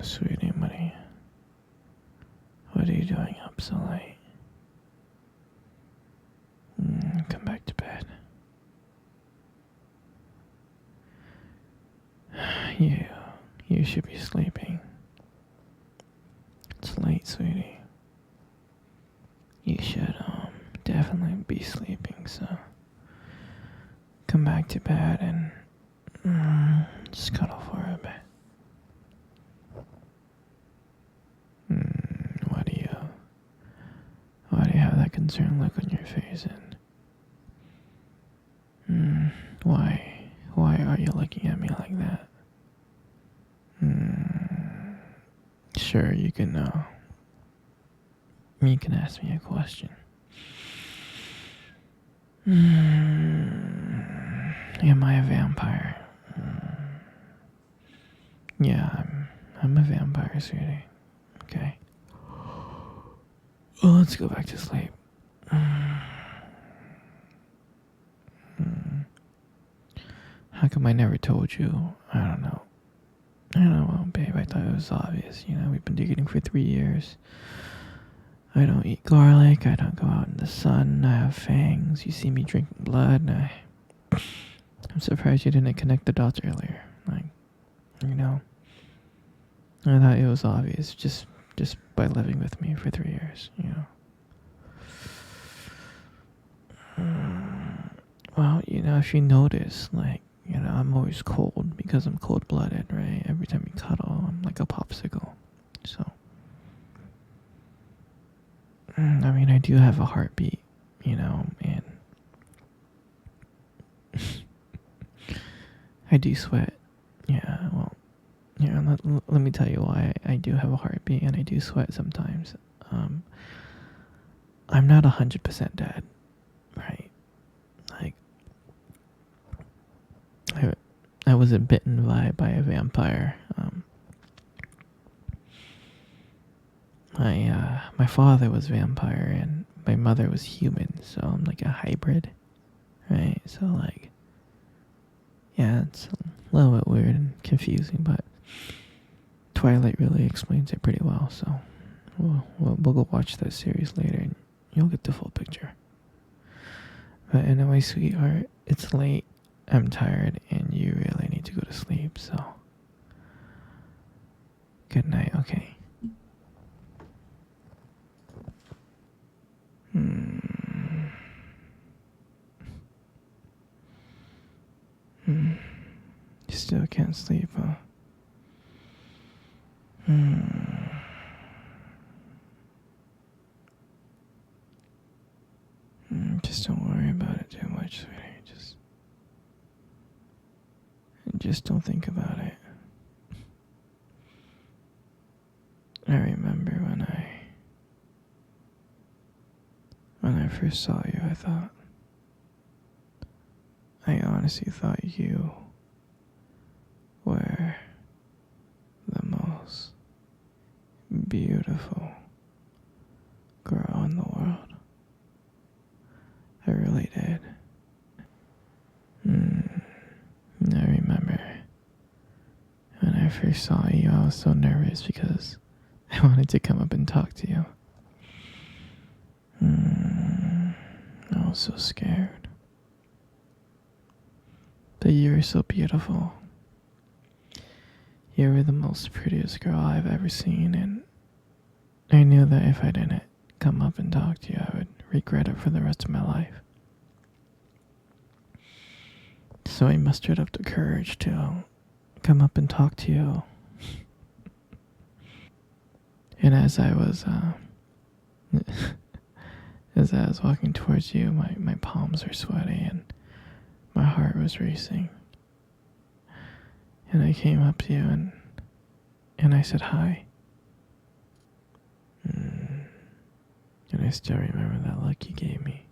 Sweetie, what are you doing up so late? Come back to bed. You, you should be sleeping. It's late, sweetie. You should, definitely be sleeping, so come back to bed and just cuddle for a bit. Why do you have that concerned look on your face? And why are you looking at me like that? Sure, you can ask me a question. Am I a vampire? Yeah, I'm a vampire, sweetie. Okay. Well, let's go back to sleep. How come I never told you? I don't know. Well, babe, I thought it was obvious. We've been dating for 3 years. I don't eat garlic. I don't go out in the sun. I have fangs. You see me drinking blood. I'm surprised you didn't connect the dots earlier. I thought it was obvious just by living with me for 3 years. Well, if you notice, I'm always cold because I'm cold-blooded, right? Every time you cuddle, I'm like a popsicle. So, I do have a heartbeat, and I do sweat. Yeah, well, let me tell you why I do have a heartbeat and I do sweat sometimes. I'm not 100% dead, right? I wasn't bitten by a vampire. My father was vampire and my mother was human, so I'm like a hybrid, right? So yeah, it's a little bit weird and confusing, but Twilight really explains it pretty well. So we'll go watch that series later and you'll get the full picture. But anyway, sweetheart, it's late. I'm tired and you really need to go to sleep, so good night, okay? You still can't sleep, huh? Just don't worry about it too much, sweetie. Just don't think about it. I remember when I first saw you, I honestly thought you were the most beautiful girl in the world. I really did. I remember when I first saw you, I was so nervous because I wanted to come up and talk to you. I was so scared. But you were so beautiful. You were the most prettiest girl I've ever seen, and I knew that if I didn't come up and talk to you, I would regret it for the rest of my life. So I mustered up the courage to come up and talk to you. And as I was walking towards you, my palms were sweaty and my heart was racing. And I came up to you and I said hi. And I still remember that look you gave me.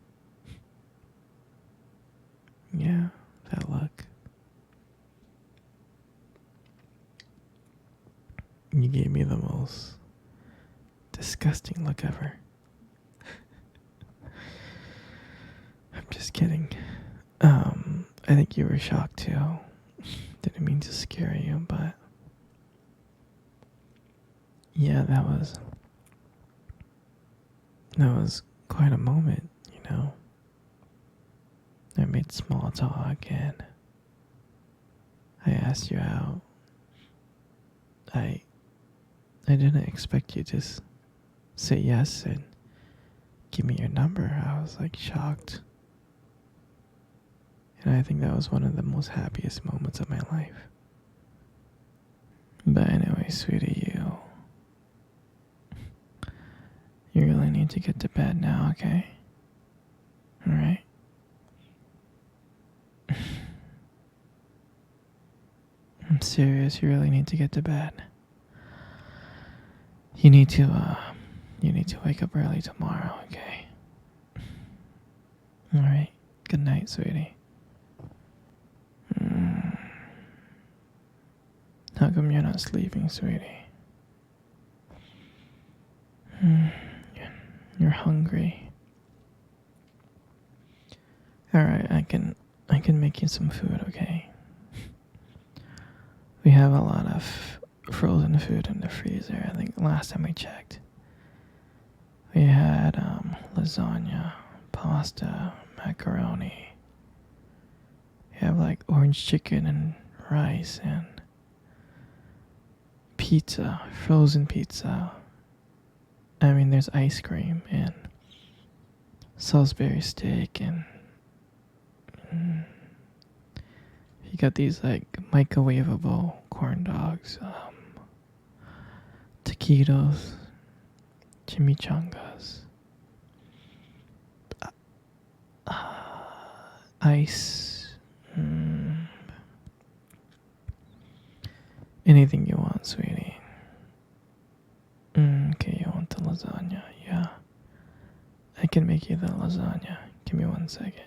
Yeah, that look. You gave me the most disgusting look ever. I'm just kidding. I think you were shocked too. Didn't mean to scare you, but yeah, that was quite a moment, you know. I made small talk and I asked you out. I I didn't expect you to say yes and give me your number. I was like shocked. And I think that was one of the most happiest moments of my life. But anyway, sweetie, you really need to get to bed now, okay? Alright? I'm serious, you really need to get to bed. You need to wake up early tomorrow, okay? Alright. Good night, sweetie. Mm. How come you're not sleeping, sweetie? Mm. You're hungry. Alright, I can make you some food, okay? We have a lot of frozen food in the freezer. I think last time I checked. We had lasagna, pasta, macaroni. We have like orange chicken and rice and pizza, frozen pizza. I mean, there's ice cream and Salisbury steak and you got these like microwavable corn dogs, taquitos, chimichangas, ice, anything you want, sweetie. Okay, you want the lasagna? Yeah, I can make you the lasagna. Give me 1 second.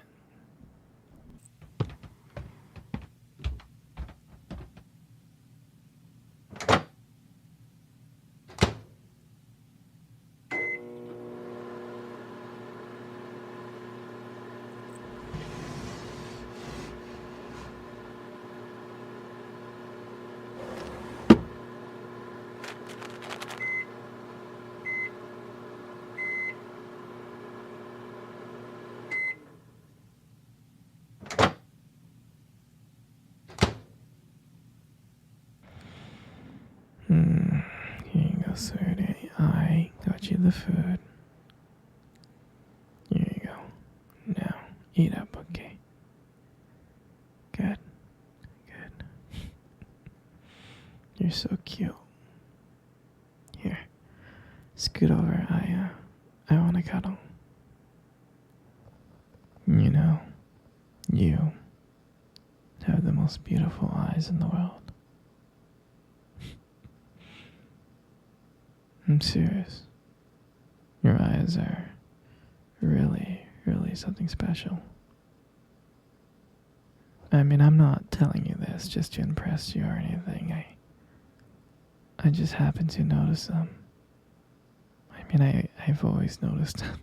Here you go, sweetie. I got you the food. Here you go. Now, eat up, okay? Good, good. You're so cute. Here, scoot over. I want to cuddle. You know, you have the most beautiful eyes in the world. I'm serious. Your eyes are really, really something special. I mean, I'm not telling you this just to impress you or anything. I just happen to notice them. I mean, I've always noticed them.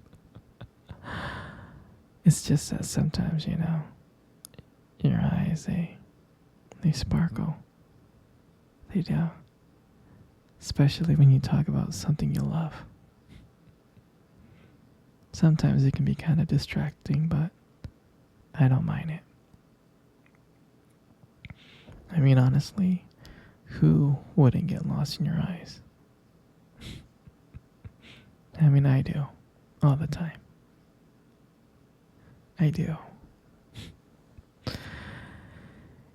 It's just that sometimes, you know, your eyes, they sparkle. They do. Especially when you talk about something you love. Sometimes it can be kind of distracting, but I don't mind it. I mean, honestly, who wouldn't get lost in your eyes? I mean, I do. All the time. I do.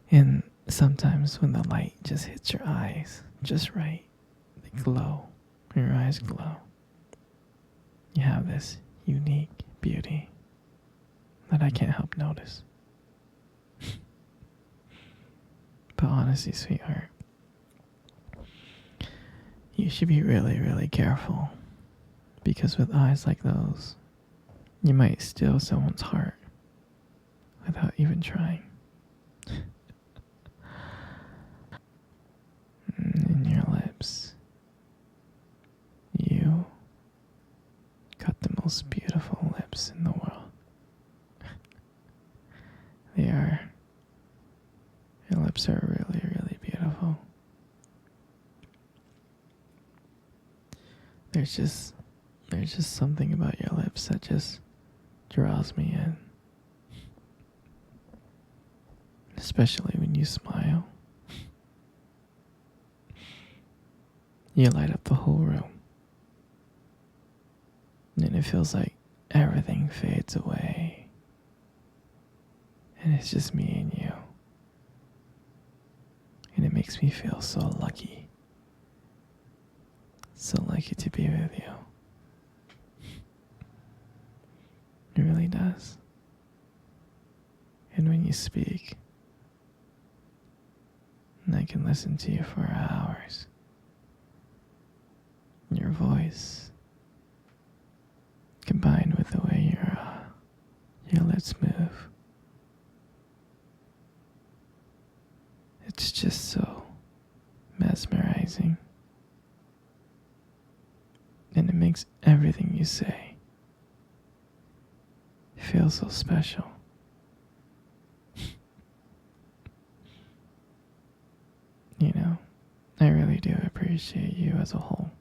And sometimes when the light just hits your eyes just right, they glow. Your eyes glow. You have this unique beauty that I can't help notice. But honestly, sweetheart, you should be really, really careful. Because with eyes like those, you might steal someone's heart without even trying. And your lips. You got the most beautiful lips in the world. They are. Your lips are really, really beautiful. there's just there's just something about your lips that just draws me in. Especially when you smile. You light up the whole room. And it feels like everything fades away. And it's just me and you. And it makes me feel so lucky. So lucky to be with you. It really does. And when you speak, and I can listen to you for hours. Your voice, combined with the way your lips move, it's just so mesmerizing. And it makes everything you say feel so special. You know, I really do appreciate you as a whole.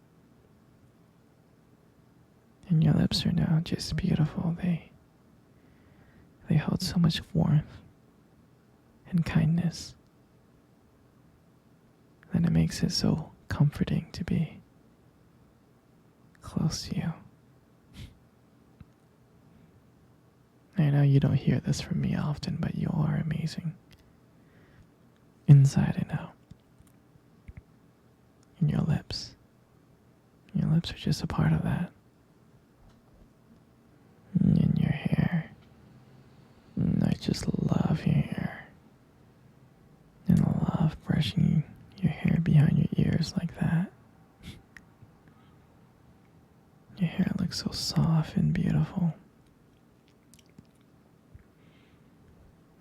And your lips are now just beautiful. They hold so much warmth and kindness that it makes it so comforting to be close to you. I know you don't hear this from me often, but you are amazing. Inside and out. And your lips. Your lips are just a part of that. And your hair. And I just love your hair. And I love brushing your hair behind your ears like that. Your hair looks so soft and beautiful.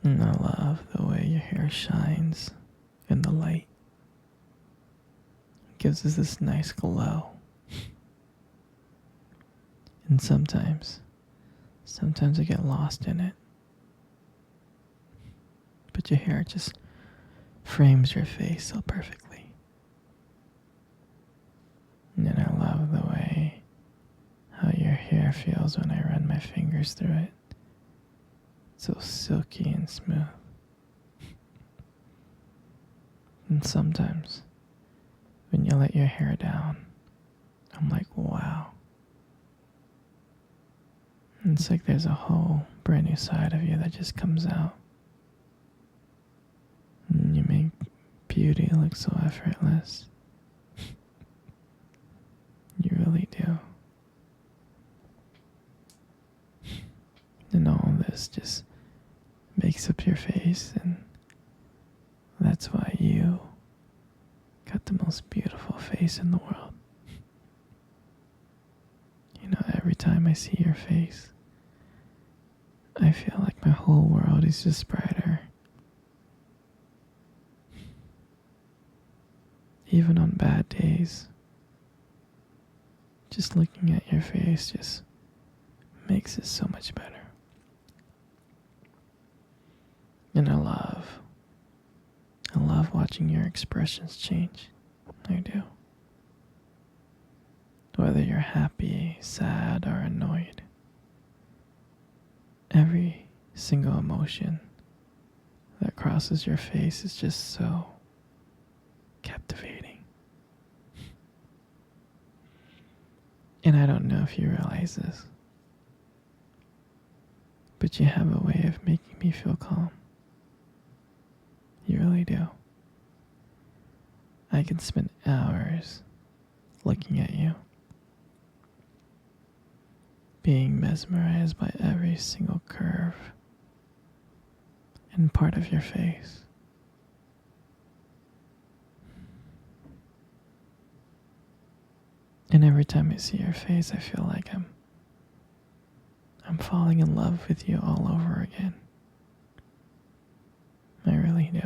And I love the way your hair shines in the light. It gives us this nice glow. And sometimes I get lost in it. But your hair just frames your face so perfectly. And I love the way how your hair feels when I run my fingers through it. So silky and smooth. And sometimes, when you let your hair down, I'm like, wow. And it's like there's a whole brand new side of you that just comes out. And you make beauty look so effortless. You really do. And all this just makes up your face, and that's why you got the most beautiful face in the world. You know, every time I see your face, I feel like my whole world is just brighter. Even on bad days, just looking at your face just makes it so much better. And I love watching your expressions change. I do. Whether you're happy, sad, or annoyed, every single emotion that crosses your face is just so captivating. And I don't know if you realize this, but you have a way of making me feel calm. You really do. I can spend hours looking at you, being mesmerized by every single curve and part of your face. And every time I see your face, I feel like I'm falling in love with you all over again. I really do.